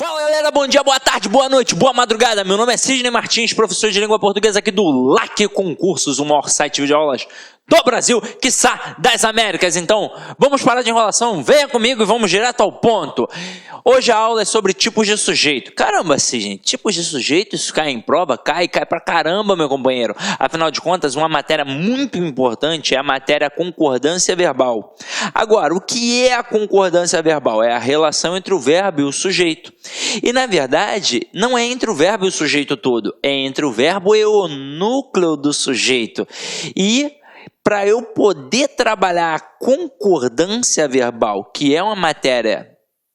Fala galera, bom dia, boa tarde, boa noite, boa madrugada. Meu nome é Sidney Martins, professor de língua portuguesa aqui do LAC Concursos, o maior site de videoaulas do Brasil, quiçá das Américas. Então, vamos parar de enrolação, venha comigo e vamos direto ao ponto. Hoje a aula é sobre tipos de sujeito. Caramba, Sidney, tipos de sujeito, isso cai em prova? Cai pra caramba, meu companheiro. Afinal de contas, uma matéria muito importante é a matéria concordância verbal. Agora, o que é a concordância verbal? É a relação entre o verbo e o sujeito. E, na verdade, não é entre o verbo e o sujeito todo, é entre o verbo e o núcleo do sujeito. E para eu poder trabalhar a concordância verbal, que é uma matéria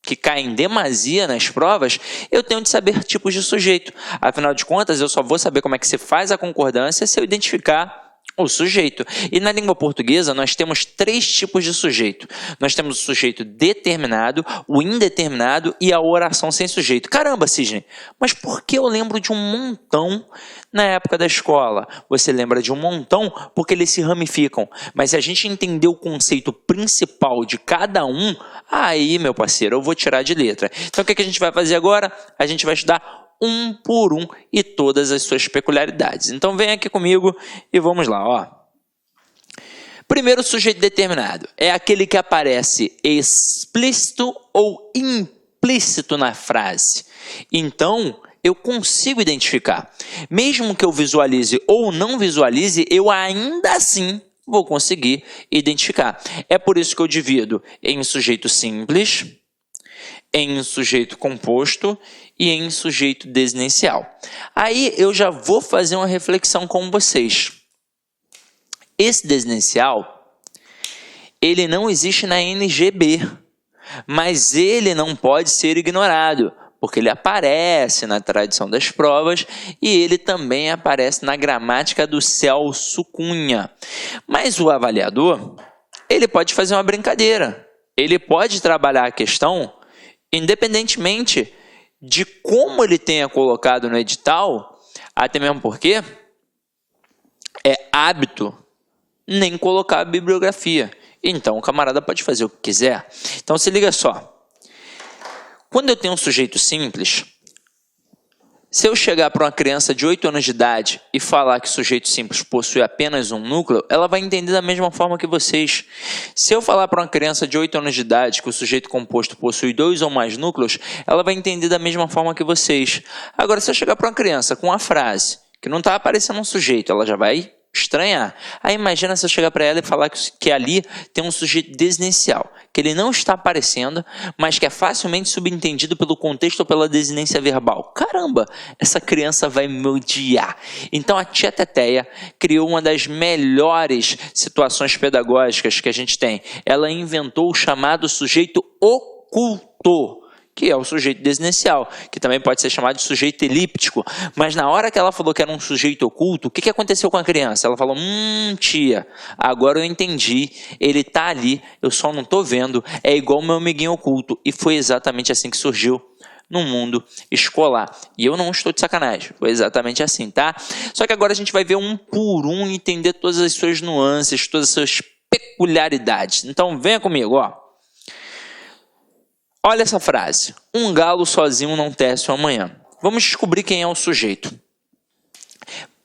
que cai em demasia nas provas, eu tenho de saber tipos de sujeito. Afinal de contas, eu só vou saber como é que se faz a concordância se eu identificar o sujeito. E na língua portuguesa, nós temos 3 tipos de sujeito. Nós temos o sujeito determinado, o indeterminado e a oração sem sujeito. Caramba, Sidney, mas por que eu lembro de um montão na época da escola? Você lembra de um montão porque eles se ramificam. Mas se a gente entender o conceito principal de cada um, aí, meu parceiro, eu vou tirar de letra. Então, o que a gente vai fazer agora? A gente vai estudar um por um e todas as suas peculiaridades. Então, vem aqui comigo e vamos lá, ó. Primeiro, sujeito determinado. É aquele que aparece explícito ou implícito na frase. Então, eu consigo identificar. Mesmo que eu visualize ou não visualize, eu ainda assim vou conseguir identificar. É por isso que eu divido em sujeito simples, em sujeito composto e em sujeito desinencial. Aí eu já vou fazer uma reflexão com vocês. Esse desinencial, ele não existe na NGB, mas ele não pode ser ignorado, porque ele aparece na tradição das provas e ele também aparece na gramática do Celso Cunha. Mas o avaliador, ele pode fazer uma brincadeira. Ele pode trabalhar a questão independentemente de como ele tenha colocado no edital, até mesmo porque é hábito nem colocar a bibliografia. Então, o camarada pode fazer o que quiser. Então, se liga só. Quando eu tenho um sujeito simples, se eu chegar para uma criança de 8 anos de idade e falar que o sujeito simples possui apenas um núcleo, ela vai entender da mesma forma que vocês. Se eu falar para uma criança de 8 anos de idade que o sujeito composto possui 2 ou mais núcleos, ela vai entender da mesma forma que vocês. Agora, se eu chegar para uma criança com uma frase que não está aparecendo um sujeito, ela já vai estranhar. Aí imagina se eu chegar para ela e falar que ali tem um sujeito desinencial, que ele não está aparecendo, mas que é facilmente subentendido pelo contexto ou pela desinência verbal. Caramba, essa criança vai me odiar. Então a tia Teteia criou uma das melhores situações pedagógicas que a gente tem. Ela inventou o chamado sujeito oculto, que é o sujeito desinencial, que também pode ser chamado de sujeito elíptico. Mas na hora que ela falou que era um sujeito oculto, o que aconteceu com a criança? Ela falou, tia, agora eu entendi, ele está ali, eu só não estou vendo, é igual o meu amiguinho oculto. E foi exatamente assim que surgiu no mundo escolar. E eu não estou de sacanagem, foi exatamente assim, tá? Só que agora a gente vai ver um por um, entender todas as suas nuances, todas as suas peculiaridades. Então venha comigo, ó. Olha essa frase, um galo sozinho não tece o amanhã. Vamos descobrir quem é o sujeito.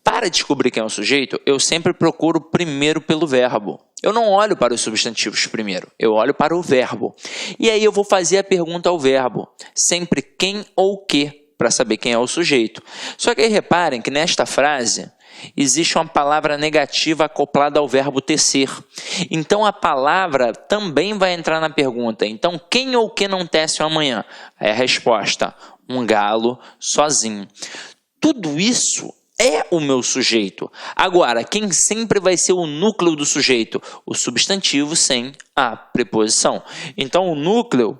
Para descobrir quem é o sujeito, eu sempre procuro primeiro pelo verbo. Eu não olho para os substantivos primeiro, eu olho para o verbo. E aí eu vou fazer a pergunta ao verbo, sempre quem ou que, para saber quem é o sujeito. Só que aí reparem que nesta frase existe uma palavra negativa acoplada ao verbo tecer. Então, a palavra também vai entrar na pergunta. Então, quem ou que não tece o amanhã? Aí a resposta, um galo sozinho. Tudo isso é o meu sujeito. Agora, quem sempre vai ser o núcleo do sujeito? O substantivo sem a preposição. Então, o núcleo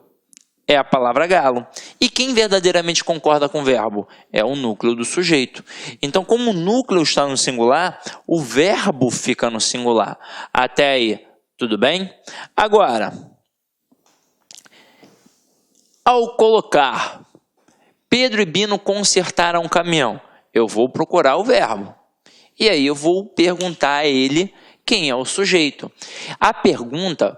é a palavra galo. E quem verdadeiramente concorda com o verbo? É o núcleo do sujeito. Então, como o núcleo está no singular, o verbo fica no singular. Até aí, tudo bem? Agora, ao colocar Pedro e Bino consertaram um caminhão, eu vou procurar o verbo. E aí eu vou perguntar a ele quem é o sujeito. A pergunta,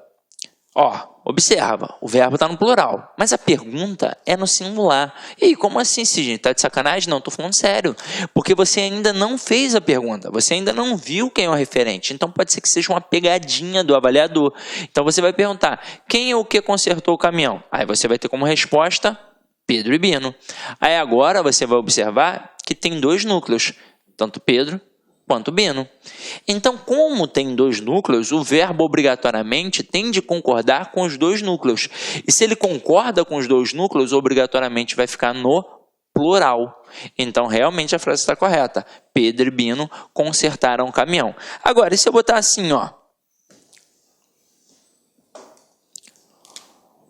ó, observa, o verbo está no plural, mas a pergunta é no singular. E aí, como assim, Sidney? Está de sacanagem? Não, estou falando sério. Porque você ainda não fez a pergunta, você ainda não viu quem é o referente. Então pode ser que seja uma pegadinha do avaliador. Então você vai perguntar, quem ou o que consertou o caminhão? Aí você vai ter como resposta Pedro e Bino. Aí agora você vai observar que tem dois núcleos, tanto Pedro quanto Bino. Então, como tem dois núcleos, o verbo obrigatoriamente tem de concordar com os dois núcleos. E se ele concorda com os dois núcleos, obrigatoriamente vai ficar no plural. Então, realmente a frase está correta. Pedro e Bino consertaram o caminhão. Agora, e se eu botar assim, ó?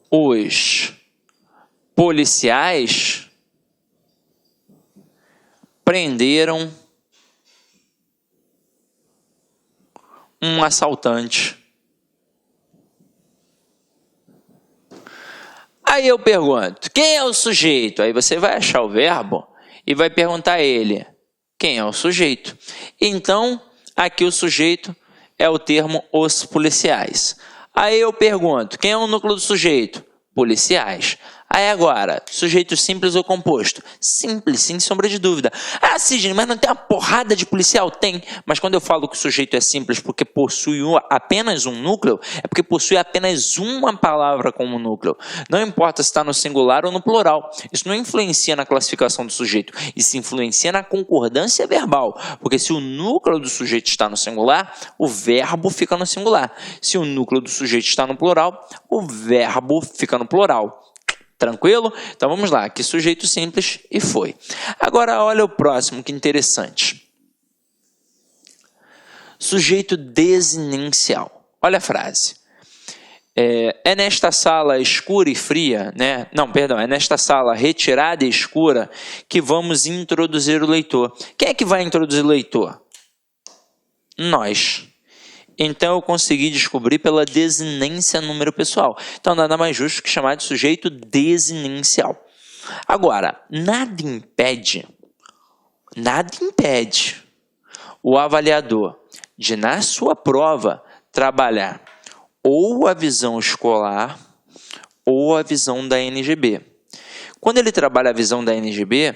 Os policiais prenderam um assaltante. Aí eu pergunto, quem é o sujeito? Aí você vai achar o verbo e vai perguntar a ele, quem é o sujeito? Então, aqui o sujeito é o termo os policiais. Aí eu pergunto, quem é o núcleo do sujeito? Policiais. Aí agora, sujeito simples ou composto? Simples, sem sombra de dúvida. Ah, Sidney, mas não tem uma porrada de policial? Tem, mas quando eu falo que o sujeito é simples porque possui apenas um núcleo, é porque possui apenas uma palavra como núcleo. Não importa se está no singular ou no plural. Isso não influencia na classificação do sujeito, isso influencia na concordância verbal, porque se o núcleo do sujeito está no singular, o verbo fica no singular. Se o núcleo do sujeito está no plural, o verbo fica no plural. Tranquilo? Então vamos lá, aqui sujeito simples e foi. Agora olha o próximo, que interessante. Sujeito desinencial. Olha a frase. É nesta sala escura e fria, né? Não, perdão, é nesta sala retirada e escura que vamos introduzir o leitor. Quem é que vai introduzir o leitor? Nós. Então, eu consegui descobrir pela desinência número pessoal. Então, nada mais justo que chamar de sujeito desinencial. Agora, nada impede o avaliador de, na sua prova, trabalhar ou a visão escolar ou a visão da NGB. Quando ele trabalha a visão da NGB,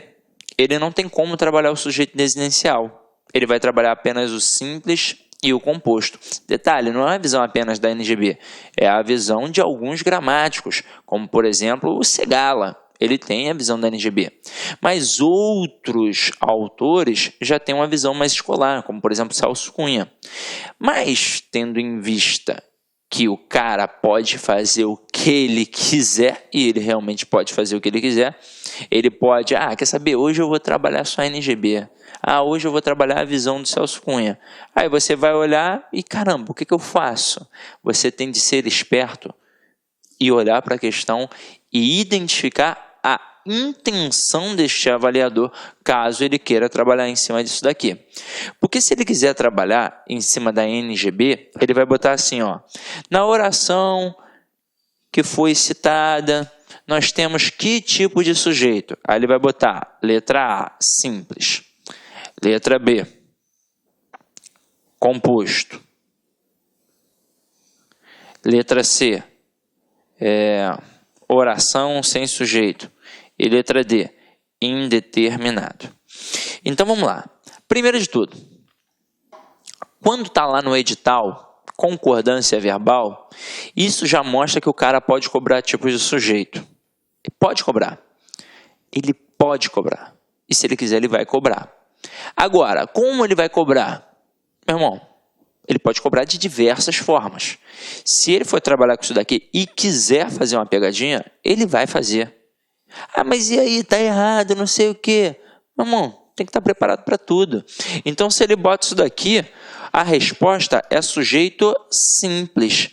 ele não tem como trabalhar o sujeito desinencial. Ele vai trabalhar apenas o simples e o composto. Detalhe, não é a visão apenas da NGB, é a visão de alguns gramáticos, como por exemplo o Segala, ele tem a visão da NGB. Mas outros autores já têm uma visão mais escolar, como por exemplo Celso Cunha. Mas tendo em vista que o cara pode fazer o que ele quiser, e ele realmente pode fazer o que ele quiser, ele pode, quer saber, hoje eu vou trabalhar só a NGB. Hoje eu vou trabalhar a visão do Celso Cunha. Aí você vai olhar e, caramba, o que eu faço? Você tem de ser esperto e olhar para a questão e identificar a intenção deste avaliador, caso ele queira trabalhar em cima disso daqui. Porque se ele quiser trabalhar em cima da NGB, ele vai botar assim, ó, na oração que foi citada, nós temos que tipo de sujeito? Aí ele vai botar letra A, simples. Letra B, composto. Letra C, oração sem sujeito. E letra D, indeterminado. Então vamos lá. Primeiro de tudo, quando está lá no edital, concordância verbal, isso já mostra que o cara pode cobrar tipos de sujeito. Ele pode cobrar. Ele pode cobrar. E se ele quiser, ele vai cobrar. Agora, como ele vai cobrar? Meu irmão, ele pode cobrar de diversas formas. Se ele for trabalhar com isso daqui e quiser fazer uma pegadinha, ele vai fazer. Mas e aí, tá errado, não sei o quê. Meu irmão, tem que estar preparado para tudo. Então, se ele bota isso daqui, a resposta é sujeito simples.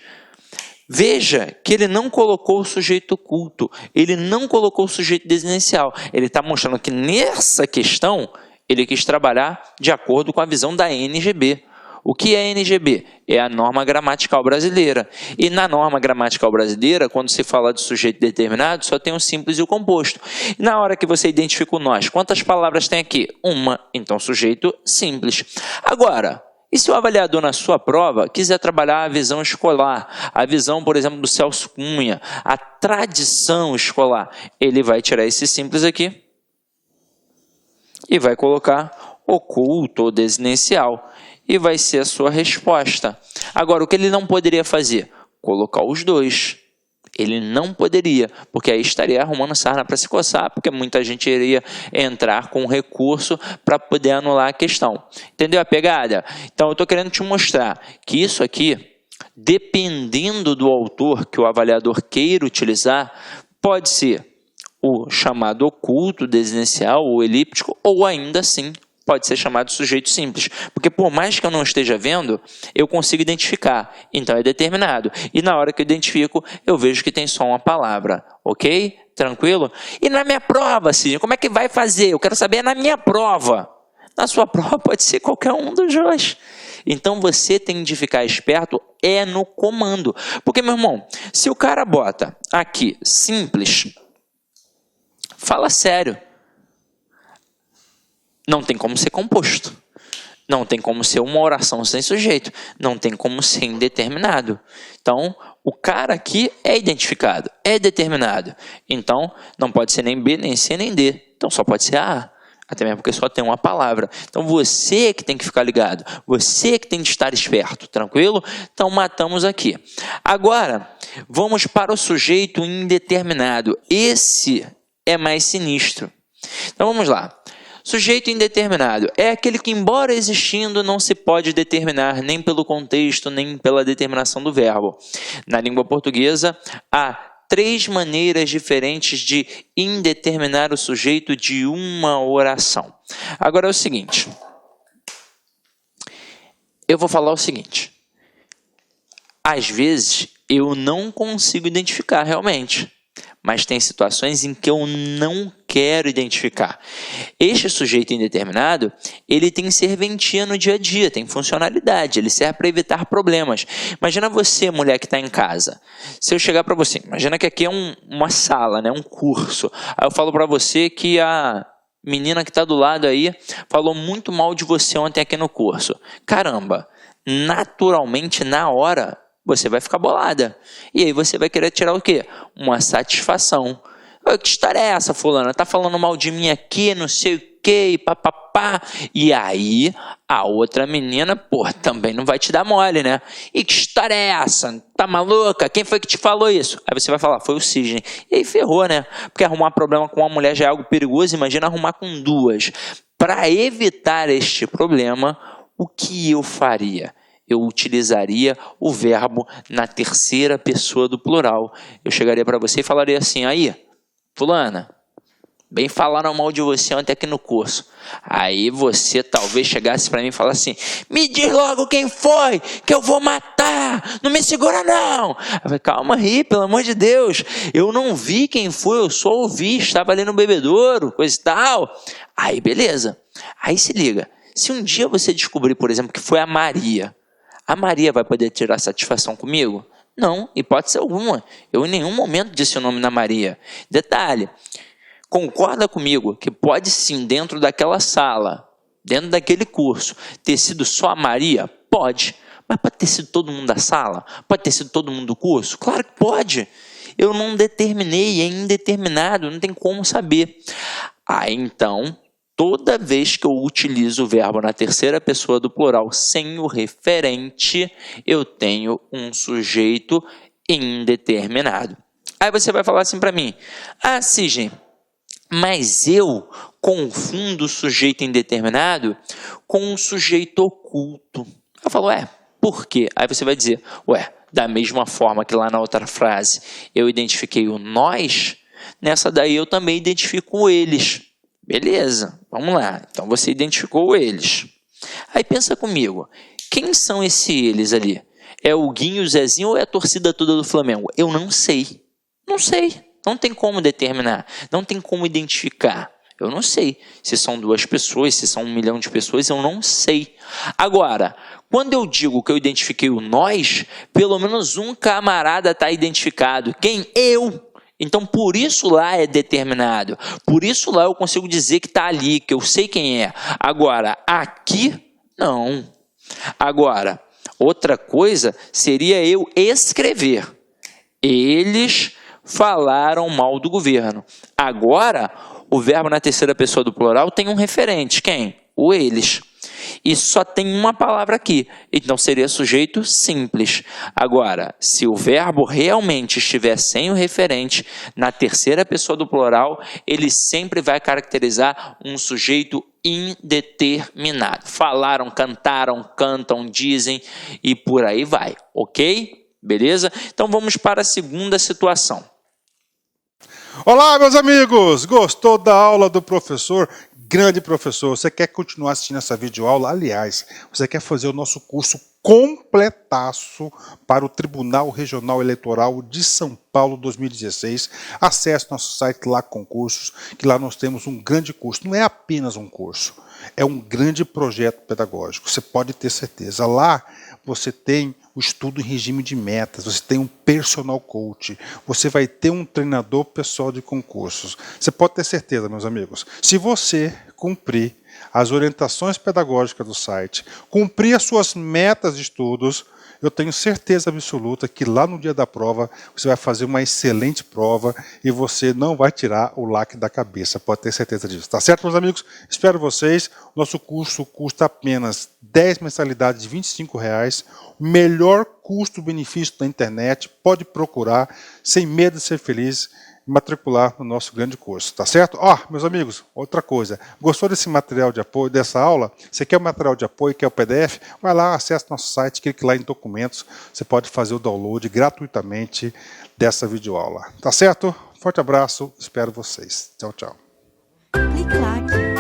Veja que ele não colocou o sujeito oculto, ele não colocou o sujeito desinencial. Ele está mostrando que nessa questão ele quis trabalhar de acordo com a visão da NGB. O que é NGB? É a norma gramatical brasileira. E na norma gramatical brasileira, quando se fala de sujeito determinado, só tem o simples e o composto. E na hora que você identifica o nós, quantas palavras tem aqui? Uma. Então, sujeito simples. Agora, E se o avaliador na sua prova quiser trabalhar a visão escolar, a visão, por exemplo, do Celso Cunha, a tradição escolar, ele vai tirar esse simples aqui e vai colocar oculto ou desinencial e vai ser a sua resposta. Agora, o que ele não poderia fazer? Colocar os dois. Ele não poderia, porque aí estaria arrumando sarna para se coçar, porque muita gente iria entrar com recurso para poder anular a questão. Entendeu a pegada? Então, eu estou querendo te mostrar que isso aqui, dependendo do autor que o avaliador queira utilizar, pode ser o chamado oculto, desinencial ou elíptico, ou ainda assim pode ser chamado sujeito simples, porque por mais que eu não esteja vendo, eu consigo identificar, então é determinado, e na hora que eu identifico, eu vejo que tem só uma palavra, ok? Tranquilo? E na minha prova, Sidney, como é que vai fazer? Eu quero saber na minha prova. Na sua prova pode ser qualquer um dos dois. Então você tem de ficar esperto no comando, porque meu irmão, se o cara bota aqui, simples, fala sério, não tem como ser composto. Não tem como ser uma oração sem sujeito. Não tem como ser indeterminado. Então, o cara aqui é identificado, é determinado. Então, não pode ser nem B, nem C, nem D. Então, só pode ser A. Até mesmo porque só tem uma palavra. Então, você que tem que ficar ligado. Você que tem de estar esperto. Tranquilo? Então, matamos aqui. Agora, vamos para o sujeito indeterminado. Esse é mais sinistro. Então, vamos lá. Sujeito indeterminado é aquele que, embora existindo, não se pode determinar nem pelo contexto, nem pela determinação do verbo. Na língua portuguesa, há 3 maneiras diferentes de indeterminar o sujeito de uma oração. Agora é o seguinte. Eu vou falar o seguinte. Às vezes, eu não consigo identificar realmente. Mas tem situações em que eu não quero identificar. Este sujeito indeterminado, ele tem serventia no dia a dia, tem funcionalidade, ele serve para evitar problemas. Imagina você, mulher que está em casa. Se eu chegar para você, imagina que aqui é uma sala, né, um curso. Aí eu falo para você que a menina que está do lado aí falou muito mal de você ontem aqui no curso. Caramba, naturalmente, na hora, você vai ficar bolada. E aí você vai querer tirar o quê? Uma satisfação. Que história é essa, fulana? Tá falando mal de mim aqui, não sei o quê, papapá. E aí, a outra menina, também não vai te dar mole, né? E que história é essa? Tá maluca? Quem foi que te falou isso? Aí você vai falar, foi o Sidney. E aí ferrou, né? Porque arrumar problema com uma mulher já é algo perigoso, imagina arrumar com 2. Para evitar este problema, o que eu faria? Eu utilizaria o verbo na terceira pessoa do plural. Eu chegaria para você e falaria assim, aí, fulana, bem falaram mal de você ontem aqui no curso. Aí você talvez chegasse para mim e falasse assim, me diz logo quem foi, que eu vou matar, não me segura não. Eu falei, calma aí, pelo amor de Deus, eu não vi quem foi, eu só ouvi, estava ali no bebedouro, coisa e tal. Aí beleza, aí se liga, se um dia você descobrir, por exemplo, que foi a Maria vai poder tirar satisfação comigo? Não, hipótese alguma. Eu em nenhum momento disse o nome da Maria. Detalhe, concorda comigo que pode sim, dentro daquela sala, dentro daquele curso, ter sido só a Maria? Pode. Mas pode ter sido todo mundo da sala? Pode ter sido todo mundo do curso? Claro que pode. Eu não determinei, é indeterminado, não tem como saber. Então, toda vez que eu utilizo o verbo na terceira pessoa do plural sem o referente, eu tenho um sujeito indeterminado. Aí você vai falar assim para mim, Sidney, mas eu confundo o sujeito indeterminado com um sujeito oculto. Eu falo, por quê? Aí você vai dizer, da mesma forma que lá na outra frase eu identifiquei o nós, nessa daí eu também identifico o eles. Beleza, vamos lá. Então você identificou eles. Aí pensa comigo, quem são esses eles ali? É o Guinho, o Zezinho ou é a torcida toda do Flamengo? Eu não sei. Não sei. Não tem como determinar. Não tem como identificar. Eu não sei. Se são 2 pessoas, se são 1 milhão de pessoas, eu não sei. Agora, quando eu digo que eu identifiquei o nós, pelo menos um camarada está identificado. Quem? Eu. Então, por isso lá é determinado. Por isso lá eu consigo dizer que está ali, que eu sei quem é. Agora, aqui, não. Agora, outra coisa seria eu escrever. Eles falaram mal do governo. Agora, o verbo na terceira pessoa do plural tem um referente. Quem? O eles. E só tem uma palavra aqui. Então, seria sujeito simples. Agora, se o verbo realmente estiver sem o referente, na terceira pessoa do plural, ele sempre vai caracterizar um sujeito indeterminado. Falaram, cantaram, cantam, dizem e por aí vai. Ok? Beleza? Então, vamos para a segunda situação. Olá, meus amigos! Gostou da aula do professor? Grande professor, você quer continuar assistindo essa videoaula? Aliás, você quer fazer o nosso curso completaço para o Tribunal Regional Eleitoral de São Paulo 2016? Acesse nosso site lá Concursos, que lá nós temos um grande curso. Não é apenas um curso, é um grande projeto pedagógico. Você pode ter certeza. Lá você tem o estudo em regime de metas, você tem um personal coach, você vai ter um treinador pessoal de concursos. Você pode ter certeza, meus amigos, se você cumprir as orientações pedagógicas do site, cumprir as suas metas de estudos, eu tenho certeza absoluta que lá no dia da prova você vai fazer uma excelente prova e você não vai tirar o lacre da cabeça, pode ter certeza disso. Tá certo, meus amigos? Espero vocês. Nosso curso custa apenas 10 mensalidades de R$25, o melhor custo-benefício da internet. Pode procurar, sem medo de ser feliz, matricular no nosso grande curso, tá certo? Meus amigos, outra coisa, gostou desse material de apoio, dessa aula? Você quer o material de apoio, quer o PDF? Vai lá, acesse nosso site, clique lá em documentos, você pode fazer o download gratuitamente dessa videoaula, tá certo? Forte abraço, espero vocês. Tchau, tchau. Clique lá aqui.